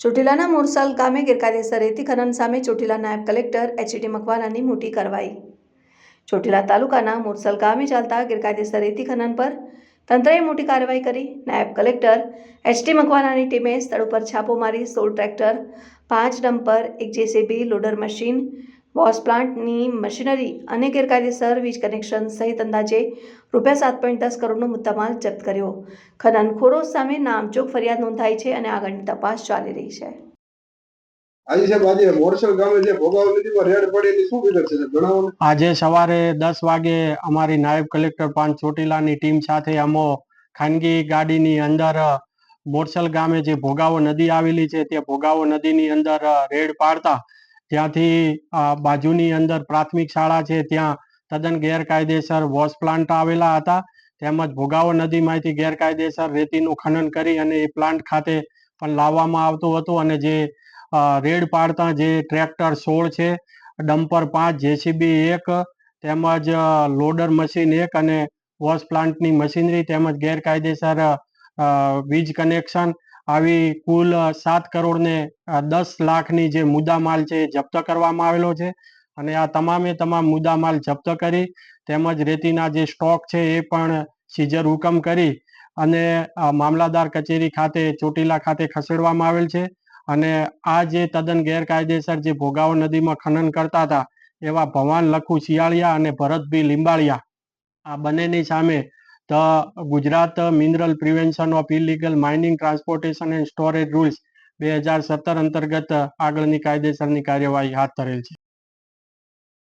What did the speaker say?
ચોટીલાના મોરસાલ ગામે ગેરકાયદેસર રેતી ખનન સામે ચોટીલા નાયબ કલેક્ટર એચ.ડી. મકવાણાની મોટી કાર્યવાહી। ચોટીલા તાલુકાના મોરસાલ ગામે ચાલતા ગેરકાયદેસર રેતી ખનન પર તંત્રએ મોટી કાર્યવાહી કરી। નાયબ કલેક્ટર એચ.ડી. મકવાણાની ટીમે સ્થળ ઉપર છાપો મારી 16 tractor, 5 dumper, 1 JCB, loader machine, wash પ્લાન્ટની મશીનરી અને ગેરકાયદેસર વીજ કનેક્શન સહિત અંદાજે ₹7.10 કરોડનો મુદ્દામાલ જપ્ત કર્યો। ખનનખોરો સામે નામજોગ ફરિયાદ નોંધાઈ છે અને આગળની તપાસ ચાલી રહી છે। આજે સવારે 10 વાગે અમારી નાયબ કલેક્ટર 5 ચોટીલાની ટીમ સાથે અમો ખાનગી ગાડીની અંદર મોરસલ ગામે જે ભોગાવો નદી આવેલી છે તે ભોગાવો નદીની અંદર રેડ પાડતા ત્યાંથી બાજુની અંદર પ્રાથમિક શાળા છે ત્યાં તદ્દન ગેરકાયદેસર વોશ પ્લાન્ટ આવેલા હતા તેમજ ભોગાવો નદીમાંથી ગેરકાયદેસર રેતીનું ખનન કરી અને એ પ્લાન્ટ ખાતે પણ લાવવામાં આવતું હતું અને જે રેડ પાડતા જે ટ્રેક્ટર 16 છે, ડમ્પર 5, જેસીબી 1 તેમજ લોડર મશીન 1 અને વોશ પ્લાન્ટની મશીનરી તેમજ ગેરકાયદેસર વીજ કનેક્શન આવી કુલ 7 કરોડ ને 10 લાખની જે મુદ્દામાલ છે જપ્ત કરવામાં આવેલો છે અને આ તમામે તમામ મુદ્દામાલ જપ્ત કરી તેમજ રેતીના જે સ્ટોક છે એ પણ સીઝર હુકમ કરી અને મામલાદાર કચેરી ખાતે ચોટીલા ખાતે ખસેડવામાં આવેલ છે અને આ જે તદ્દન ગેરકાયદેસર જે ભોગાવો નદીમાં ખનન કરતા હતા એવા ભવાન લખુ શિયાળિયા અને ભરતભાઈ લીંબાળિયા આ બંનેની સામે Gujarat mineral prevention of illegal mining, transportation and storage rules 2017 અંતર્ગત આગળની કાયદેસરની કાર્યવાહી હાથ ધરેલ છે।